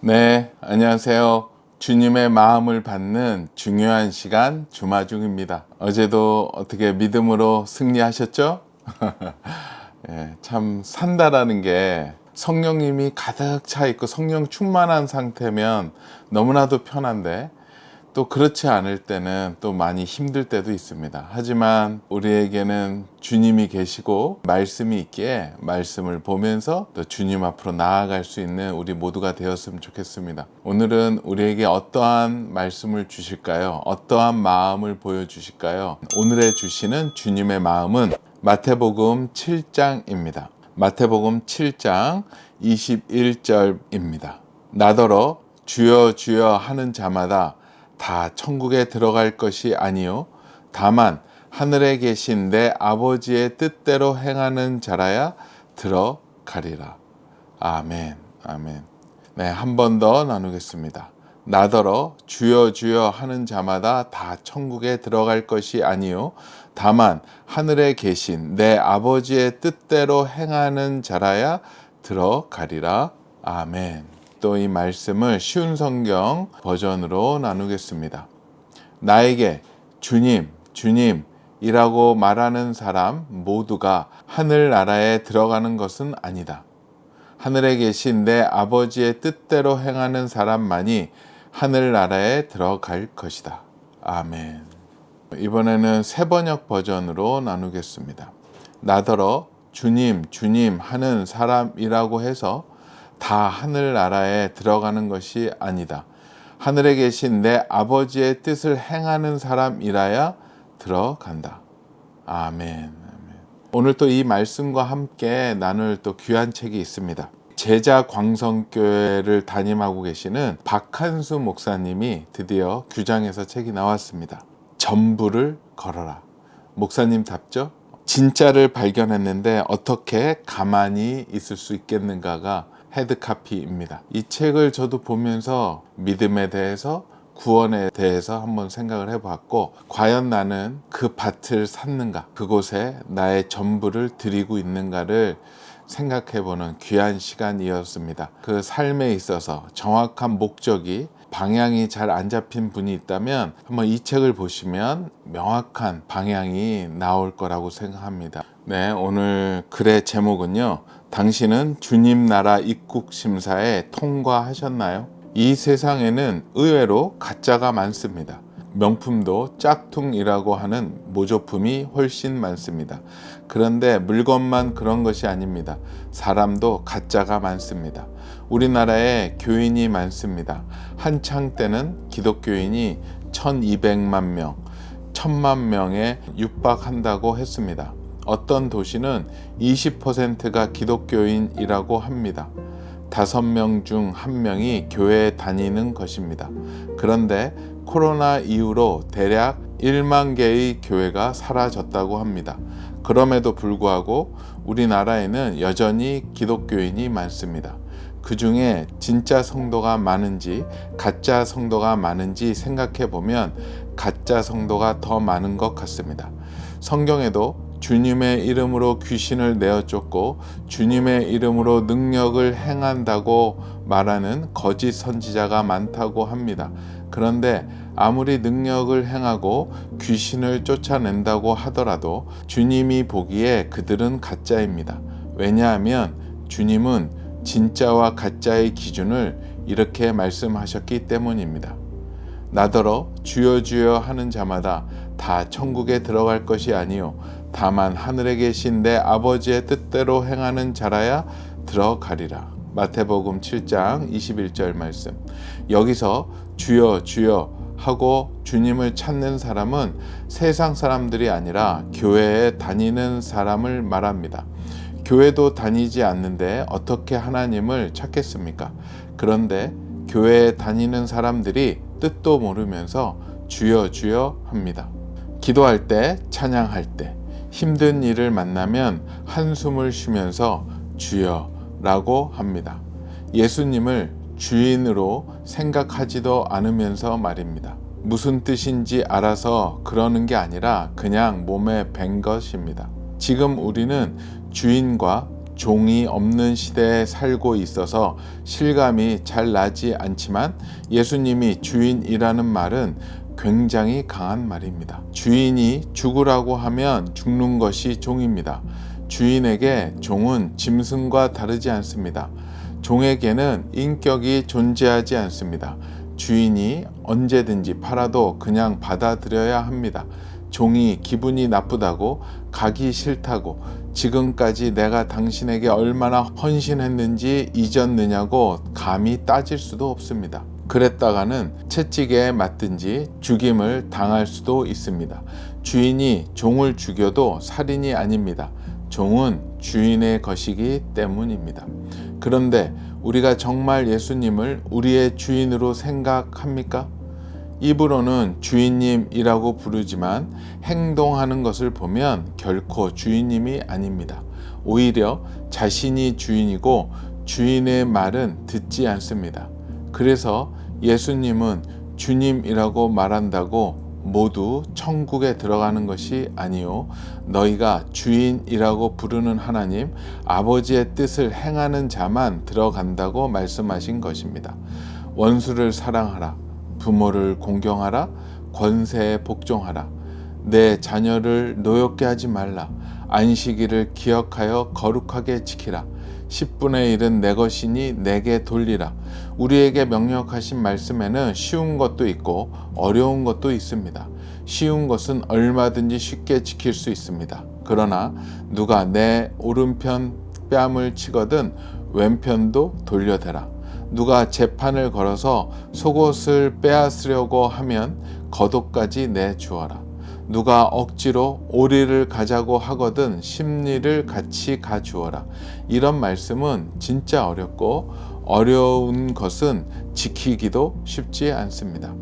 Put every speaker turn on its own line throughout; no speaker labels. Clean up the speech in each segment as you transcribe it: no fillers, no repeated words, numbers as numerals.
네, 안녕하세요. 주님의 마음을 받는 중요한 시간 주마중입니다. 어제도 어떻게 믿음으로 승리하셨죠? 예, 참 산다라는 게 성령님이 가득 차 있고 성령 충만한 상태면 너무나도 편한데 또 그렇지 않을 때는 또 많이 힘들 때도 있습니다. 하지만 우리에게는 주님이 계시고 말씀이 있기에 말씀을 보면서 또 주님 앞으로 나아갈 수 있는 우리 모두가 되었으면 좋겠습니다. 오늘은 우리에게 어떠한 말씀을 주실까요? 어떠한 마음을 보여주실까요? 오늘의 주시는 주님의 마음은 마태복음 7장입니다. 마태복음 7장 21절입니다. 나더러 주여 주여 하는 자마다 다 천국에 들어갈 것이 아니요 다만 하늘에 계신 내 아버지의 뜻대로 행하는 자라야 들어가리라. 아멘. 아멘. 네, 한 번 더 나누겠습니다. 나더러 주여 주여 하는 자마다 다 천국에 들어갈 것이 아니요 다만 하늘에 계신 내 아버지의 뜻대로 행하는 자라야 들어가리라. 아멘. 또 이 말씀을 쉬운 성경 버전으로 나누겠습니다. 나에게 주님, 주님이라고 말하는 사람 모두가 하늘나라에 들어가는 것은 아니다. 하늘에 계신 내 아버지의 뜻대로 행하는 사람만이 하늘나라에 들어갈 것이다. 아멘. 이번에는 새번역 버전으로 나누겠습니다. 나더러 주님, 주님 하는 사람이라고 해서 다 하늘나라에 들어가는 것이 아니다. 하늘에 계신 내 아버지의 뜻을 행하는 사람이라야 들어간다. 아멘. 오늘 또 이 말씀과 함께 나눌 또 귀한 책이 있습니다. 제자광성교회를 담임하고 계시는 박한수 목사님이 드디어 규장에서 책이 나왔습니다. 전부를 걸어라. 목사님답죠? 진짜를 발견했는데 어떻게 가만히 있을 수 있겠는가가 헤드카피입니다. 이 책을 저도 보면서 믿음에 대해서 구원에 대해서 한번 생각을 해봤고, 과연 나는 그 밭을 샀는가, 그곳에 나의 전부를 드리고 있는가를 생각해보는 귀한 시간이었습니다. 그 삶에 있어서 정확한 목적이, 방향이 잘 안 잡힌 분이 있다면 한번 이 책을 보시면 명확한 방향이 나올 거라고 생각합니다. 네, 오늘 글의 제목은요, 당신은 주님 나라 입국 심사에 통과하셨나요? 이 세상에는 의외로 가짜가 많습니다. 명품도 짝퉁이라고 하는 모조품이 훨씬 많습니다. 그런데 물건만 그런 것이 아닙니다. 사람도 가짜가 많습니다. 우리나라에 교인이 많습니다. 한창 때는 기독교인이 1200만 명, 1000만 명에 육박한다고 했습니다. 어떤 도시는 20%가 기독교인이라고 합니다. 5명 중 1명이 교회에 다니는 것입니다. 그런데 코로나 이후로 대략 1만 개의 교회가 사라졌다고 합니다. 그럼에도 불구하고 우리나라에는 여전히 기독교인이 많습니다. 그 중에 진짜 성도가 많은지 가짜 성도가 많은지 생각해 보면 가짜 성도가 더 많은 것 같습니다. 성경에도 주님의 이름으로 귀신을 내어 쫓고 주님의 이름으로 능력을 행한다고 말하는 거짓 선지자가 많다고 합니다. 그런데 아무리 능력을 행하고 귀신을 쫓아낸다고 하더라도 주님이 보기에 그들은 가짜입니다. 왜냐하면 주님은 진짜와 가짜의 기준을 이렇게 말씀하셨기 때문입니다. 나더러 주여 주여 하는 자마다 다 천국에 들어갈 것이 아니요 다만 하늘에 계신 내 아버지의 뜻대로 행하는 자라야 들어가리라. 마태복음 7장 21절 말씀. 여기서 주여 주여 하고 주님을 찾는 사람은 세상 사람들이 아니라 교회에 다니는 사람을 말합니다. 교회도 다니지 않는데 어떻게 하나님을 찾겠습니까? 그런데 교회에 다니는 사람들이 뜻도 모르면서 주여 주여 합니다. 기도할 때, 찬양할 때, 힘든 일을 만나면 한숨을 쉬면서 주여라고 합니다. 예수님을 주인으로 생각하지도 않으면서 말입니다. 무슨 뜻인지 알아서 그러는 게 아니라 그냥 몸에 밴 것입니다. 지금 우리는 주인과 종이 없는 시대에 살고 있어서 실감이 잘 나지 않지만 예수님이 주인이라는 말은 굉장히 강한 말입니다. 주인이 죽으라고 하면 죽는 것이 종입니다. 주인에게 종은 짐승과 다르지 않습니다. 종에게는 인격이 존재하지 않습니다. 주인이 언제든지 팔아도 그냥 받아들여야 합니다. 종이 기분이 나쁘다고, 가기 싫다고, 지금까지 내가 당신에게 얼마나 헌신했는지 잊었느냐고 감히 따질 수도 없습니다. 그랬다가는 채찍에 맞든지 죽임을 당할 수도 있습니다. 주인이 종을 죽여도 살인이 아닙니다. 종은 주인의 것이기 때문입니다. 그런데 우리가 정말 예수님을 우리의 주인으로 생각합니까? 입으로는 주인님이라고 부르지만 행동하는 것을 보면 결코 주인님이 아닙니다. 오히려 자신이 주인이고 주인의 말은 듣지 않습니다. 그래서 예수님은 주님이라고 말한다고 모두 천국에 들어가는 것이 아니요, 너희가 주인이라고 부르는 하나님 아버지의 뜻을 행하는 자만 들어간다고 말씀하신 것입니다. 원수를 사랑하라, 부모를 공경하라, 권세에 복종하라, 내 자녀를 노엽게 하지 말라, 안식일을 기억하여 거룩하게 지키라, 10분의 1은 내 것이니 내게 돌리라. 우리에게 명령하신 말씀에는 쉬운 것도 있고 어려운 것도 있습니다. 쉬운 것은 얼마든지 쉽게 지킬 수 있습니다. 그러나 누가 내 오른편 뺨을 치거든 왼편도 돌려대라. 누가 재판을 걸어서 속옷을 빼앗으려고 하면 겉옷까지 내주어라. 누가 억지로 오리를 가자고 하거든 심리를 같이 가주어라. 이런 말씀은 진짜 어렵고 어려운 것은 지키기도 쉽지 않습니다.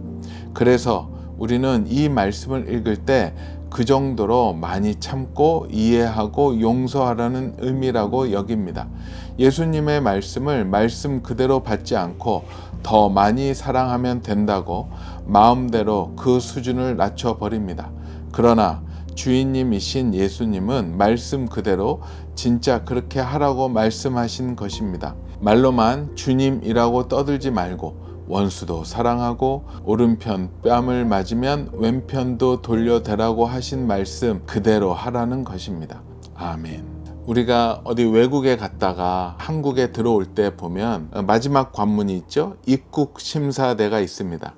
그래서 우리는 이 말씀을 읽을 때 그 정도로 많이 참고 이해하고 용서하라는 의미라고 여깁니다. 예수님의 말씀을 말씀 그대로 받지 않고 더 많이 사랑하면 된다고 마음대로 그 수준을 낮춰버립니다. 그러나 주인님이신 예수님은 말씀 그대로 진짜 그렇게 하라고 말씀하신 것입니다. 말로만 주님이라고 떠들지 말고 원수도 사랑하고 오른편 뺨을 맞으면 왼편도 돌려대라고 하신 말씀 그대로 하라는 것입니다. 아멘. 우리가 어디 외국에 갔다가 한국에 들어올 때 보면 마지막 관문이 있죠. 입국 심사대가 있습니다.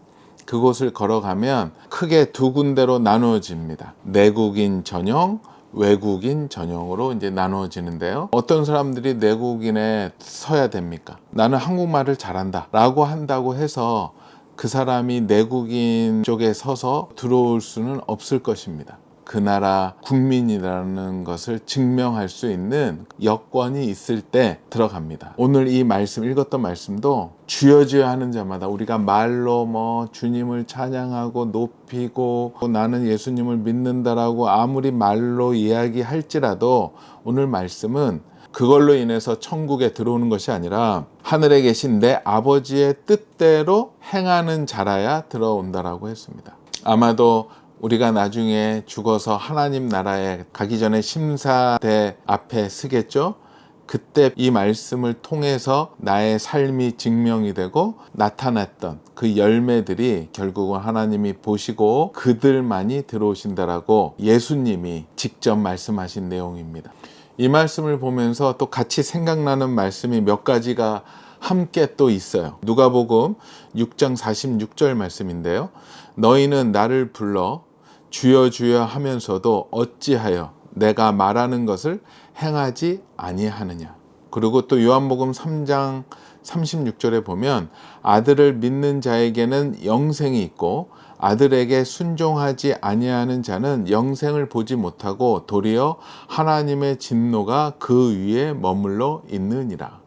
그곳을 걸어가면 크게 두 군데로 나누어집니다. 내국인 전용, 외국인 전용으로 이제 나누어지는데요. 어떤 사람들이 내국인에 서야 됩니까? 나는 한국말을 잘한다 라고 한다고 해서 그 사람이 내국인 쪽에 서서 들어올 수는 없을 것입니다. 그 나라 국민이라는 것을 증명할 수 있는 여건이 있을 때 들어갑니다. 오늘 이 말씀 읽었던 말씀도 주여 하는 자마다 우리가 말로 주님을 찬양하고 높이고 나는 예수님을 믿는다라고 아무리 말로 이야기할지라도 오늘 말씀은 그걸로 인해서 천국에 들어오는 것이 아니라 하늘에 계신 내 아버지의 뜻대로 행하는 자라야 들어온다라고 했습니다. 아마도 우리가 나중에 죽어서 하나님 나라에 가기 전에 심사대 앞에 서겠죠. 그때 이 말씀을 통해서 나의 삶이 증명이 되고 나타났던 그 열매들이 결국은 하나님이 보시고 그들만이 들어오신다라고 예수님이 직접 말씀하신 내용입니다. 이 말씀을 보면서 또 같이 생각나는 말씀이 몇 가지가 함께 또 있어요. 누가복음 6장 46절 말씀인데요. 너희는 나를 불러 주여 주여 하면서도 어찌하여 내가 말하는 것을 행하지 아니하느냐. 그리고 또 요한복음 3장 36절에 보면 아들을 믿는 자에게는 영생이 있고 아들에게 순종하지 아니하는 자는 영생을 보지 못하고 도리어 하나님의 진노가 그 위에 머물러 있느니라.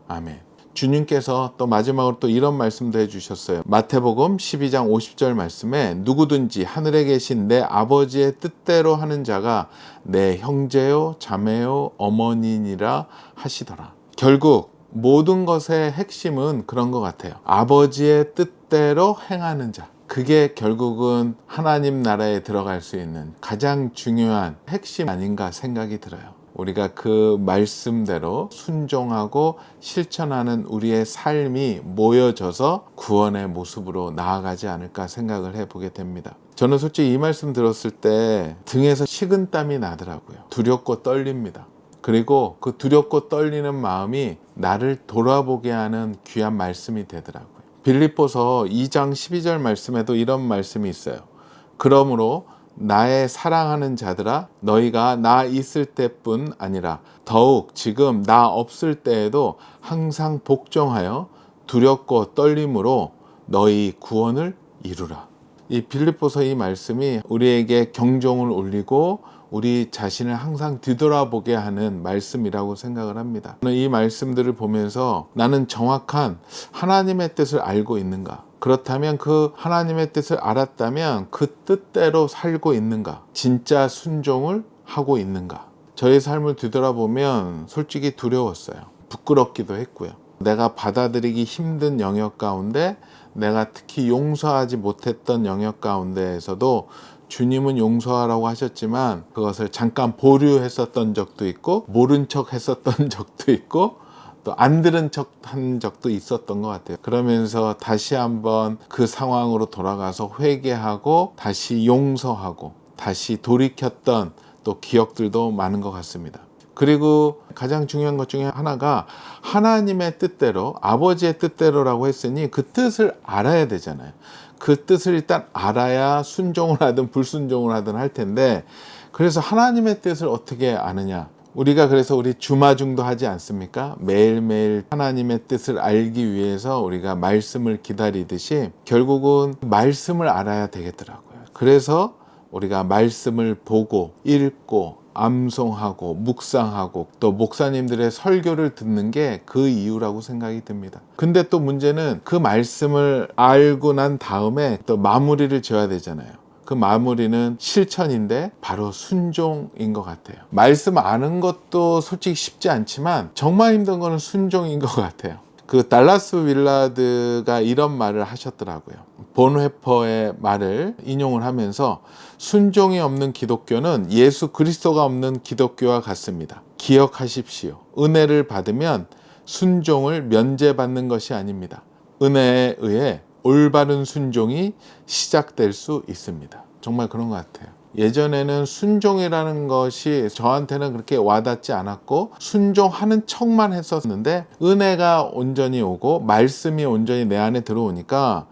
아멘. 주님께서 또 마지막으로 또 이런 말씀도 해주셨어요. 마태복음 12장 50절 말씀에 누구든지 하늘에 계신 내 아버지의 뜻대로 하는 자가 내 형제요 자매요 어머니니라 하시더라. 결국 모든 것의 핵심은 그런 것 같아요. 아버지의 뜻대로 행하는 자. 그게 결국은 하나님 나라에 들어갈 수 있는 가장 중요한 핵심 아닌가 생각이 들어요. 우리가 그 말씀대로 순종하고 실천하는 우리의 삶이 모여져서 구원의 모습으로 나아가지 않을까 생각을 해보게 됩니다. 저는 솔직히 이 말씀 들었을 때 등에서 식은땀이 나더라고요. 두렵고 떨립니다. 그리고 그 두렵고 떨리는 마음이 나를 돌아보게 하는 귀한 말씀이 되더라고요. 빌립보서 2장 12절 말씀에도 이런 말씀이 있어요. 그러므로 나의 사랑하는 자들아, 너희가 나 있을 때뿐 아니라 더욱 지금 나 없을 때에도 항상 복종하여 두렵고 떨림으로 너희 구원을 이루라. 이 빌립보서 이 말씀이 우리에게 경종을 울리고 우리 자신을 항상 뒤돌아보게 하는 말씀이라고 생각을 합니다. 저는 이 말씀들을 보면서 나는 정확한 하나님의 뜻을 알고 있는가? 그렇다면 그 하나님의 뜻을 알았다면 그 뜻대로 살고 있는가? 진짜 순종을 하고 있는가? 저의 삶을 뒤돌아보면 솔직히 두려웠어요. 부끄럽기도 했고요. 내가 받아들이기 힘든 영역 가운데, 내가 특히 용서하지 못했던 영역 가운데에서도 주님은 용서하라고 하셨지만 그것을 잠깐 보류했었던 적도 있고, 모른 척 했었던 적도 있고, 또 안 들은 척 한 적도 있었던 것 같아요. 그러면서 다시 한번 그 상황으로 돌아가서 회개하고 다시 용서하고 다시 돌이켰던 또 기억들도 많은 것 같습니다. 그리고 가장 중요한 것 중에 하나가 하나님의 뜻대로, 아버지의 뜻대로라고 했으니 그 뜻을 알아야 되잖아요. 그 뜻을 일단 알아야 순종을 하든 불순종을 하든 할 텐데, 그래서 하나님의 뜻을 어떻게 아느냐? 우리가 그래서 우리 주마중도 하지 않습니까? 매일매일 하나님의 뜻을 알기 위해서 우리가 말씀을 기다리듯이 결국은 말씀을 알아야 되겠더라고요. 그래서 우리가 말씀을 보고 읽고 암송하고 묵상하고 또 목사님들의 설교를 듣는 게 그 이유라고 생각이 듭니다. 근데 또 문제는 그 말씀을 알고 난 다음에 또 마무리를 지어야 되잖아요. 그 마무리는 실천인데 바로 순종인 것 같아요. 말씀 아는 것도 솔직히 쉽지 않지만 정말 힘든 거는 순종인 것 같아요. 그 달라스 윌라드가 이런 말을 하셨더라고요. 본회퍼의 말을 인용을 하면서 순종이 없는 기독교는 예수 그리스도가 없는 기독교와 같습니다. 기억하십시오. 은혜를 받으면 순종을 면제받는 것이 아닙니다. 은혜에 의해 올바른 순종이 시작될 수 있습니다. 정말 그런 것 같아요. 예전에는 순종이라는 것이 저한테는 그렇게 와닿지 않았고 순종하는 척만 했었는데, 은혜가 온전히 오고 말씀이 온전히 내 안에 들어오니까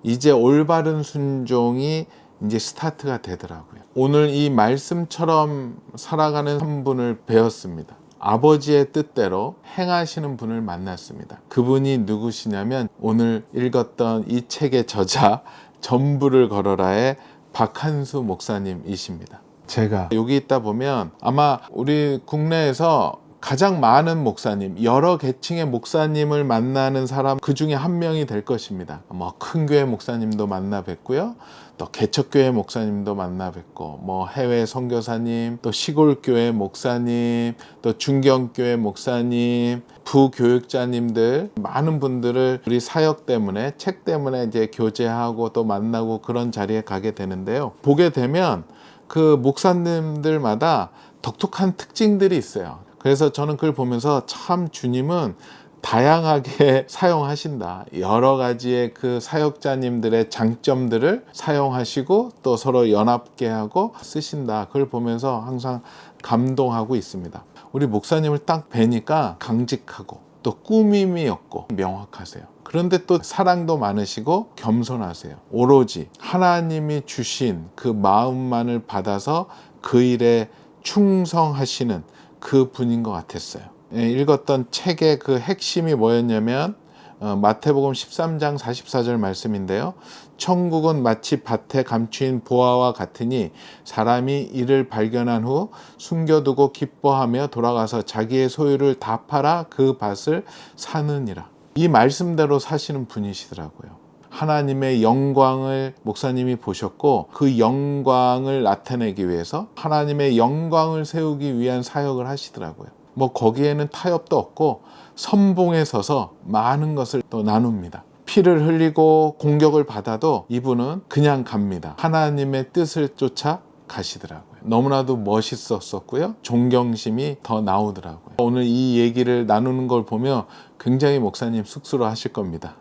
이제 올바른 순종이 이제 스타트가 되더라고요. 오늘 이 말씀처럼 살아가는 한 분을 배웠습니다. 아버지의 뜻대로 행하시는 분을 만났습니다. 그분이 누구시냐면 오늘 읽었던 이 책의 저자 전부를 걸어라의 박한수 목사님이십니다. 제가 여기 있다 보면 아마 우리 국내에서 가장 많은 목사님, 여러 계층의 목사님을 만나는 사람 그 중에 한 명이 될 것입니다. 뭐 큰 교회 목사님도 만나 뵙고요, 또 개척교회 목사님도 만나 뵙고, 뭐 해외 선교사님, 또 시골교회 목사님, 또 중경교회 목사님, 부교육자님들, 많은 분들을 우리 사역 때문에, 책 때문에 이제 교제하고 또 만나고 그런 자리에 가게 되는데요. 보게 되면 그 목사님들마다 독특한 특징들이 있어요. 그래서 저는 그걸 보면서 참 주님은 다양하게 사용하신다. 여러 가지의 그 사역자님들의 장점들을 사용하시고 또 서로 연합게 하고 쓰신다. 그걸 보면서 항상 감동하고 있습니다. 우리 목사님을 딱 뵈니까 강직하고 또 꾸밈이 없고 명확하세요. 그런데 또 사랑도 많으시고 겸손하세요. 오로지 하나님이 주신 그 마음만을 받아서 그 일에 충성하시는 그 분인 것 같았어요. 읽었던 책의 그 핵심이 뭐였냐면 마태복음 13장 44절 말씀인데요. 천국은 마치 밭에 감추인 보화와 같으니 사람이 이를 발견한 후 숨겨두고 기뻐하며 돌아가서 자기의 소유를 다 팔아 그 밭을 사느니라. 이 말씀대로 사시는 분이시더라고요. 하나님의 영광을 목사님이 보셨고 그 영광을 나타내기 위해서 하나님의 영광을 세우기 위한 사역을 하시더라고요. 뭐 거기에는 타협도 없고 선봉에 서서 많은 것을 또 나눕니다. 피를 흘리고 공격을 받아도 이분은 그냥 갑니다. 하나님의 뜻을 쫓아 가시더라고요. 너무나도 멋있었었고요. 존경심이 더 나오더라고요. 오늘 이 얘기를 나누는 걸 보면 굉장히 목사님 쑥스러워 하실 겁니다.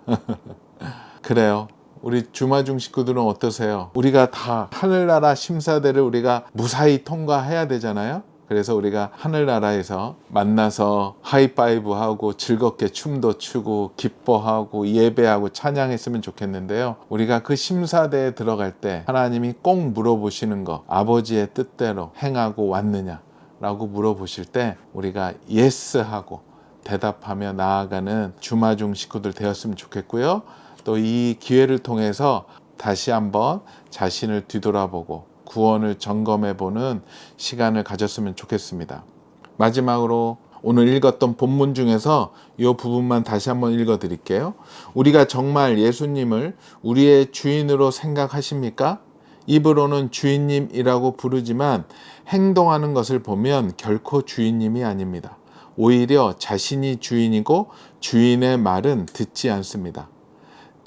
그래요. 우리 주마중 식구들은 어떠세요? 우리가 다 하늘나라 심사대를 우리가 무사히 통과해야 되잖아요. 그래서 우리가 하늘나라에서 만나서 하이파이브하고 즐겁게 춤도 추고 기뻐하고 예배하고 찬양했으면 좋겠는데요. 우리가 그 심사대에 들어갈 때 하나님이 꼭 물어보시는 거, 아버지의 뜻대로 행하고 왔느냐 라고 물어보실 때 우리가 예스하고 대답하며 나아가는 주마중 식구들 되었으면 좋겠고요. 또 이 기회를 통해서 다시 한번 자신을 뒤돌아보고 구원을 점검해보는 시간을 가졌으면 좋겠습니다. 마지막으로 오늘 읽었던 본문 중에서 이 부분만 다시 한번 읽어드릴게요. 우리가 정말 예수님을 우리의 주인으로 생각하십니까? 입으로는 주인님이라고 부르지만 행동하는 것을 보면 결코 주인님이 아닙니다. 오히려 자신이 주인이고 주인의 말은 듣지 않습니다.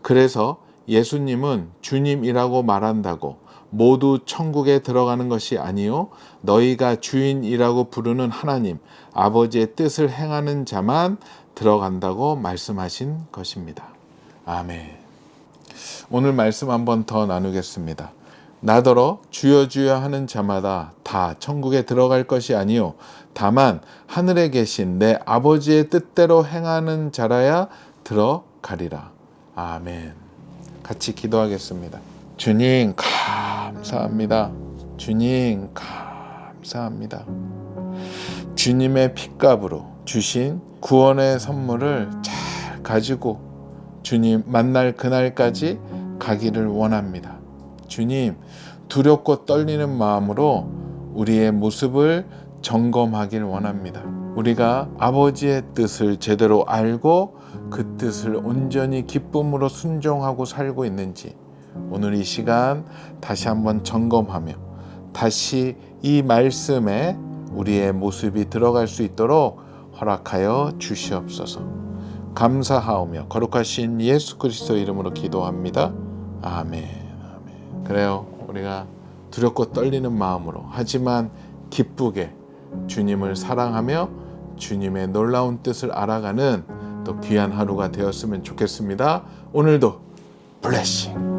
그래서 예수님은 주님이라고 말한다고 모두 천국에 들어가는 것이 아니요 너희가 주인이라고 부르는 하나님 아버지의 뜻을 행하는 자만 들어간다고 말씀하신 것입니다. 아멘. 오늘 말씀 한번 더 나누겠습니다. 나더러 주여 주여 하는 자마다 다 천국에 들어갈 것이 아니요 다만 하늘에 계신 내 아버지의 뜻대로 행하는 자라야 들어가리라. 아멘. 같이 기도하겠습니다. 주님 감사합니다. 주님 감사합니다. 주님의 핏값으로 주신 구원의 선물을 잘 가지고 주님 만날 그날까지 가기를 원합니다. 주님 두렵고 떨리는 마음으로 우리의 모습을 점검하길 원합니다. 우리가 아버지의 뜻을 제대로 알고 그 뜻을 온전히 기쁨으로 순종하고 살고 있는지 오늘 이 시간 다시 한번 점검하며 다시 이 말씀에 우리의 모습이 들어갈 수 있도록 허락하여 주시옵소서. 감사하오며 거룩하신 예수 그리스도 이름으로 기도합니다. 아멘. 아멘. 그래요. 우리가 두렵고 떨리는 마음으로 하지만 기쁘게 주님을 사랑하며 주님의 놀라운 뜻을 알아가는 또 귀한 하루가 되었으면 좋겠습니다. 오늘도 블레싱.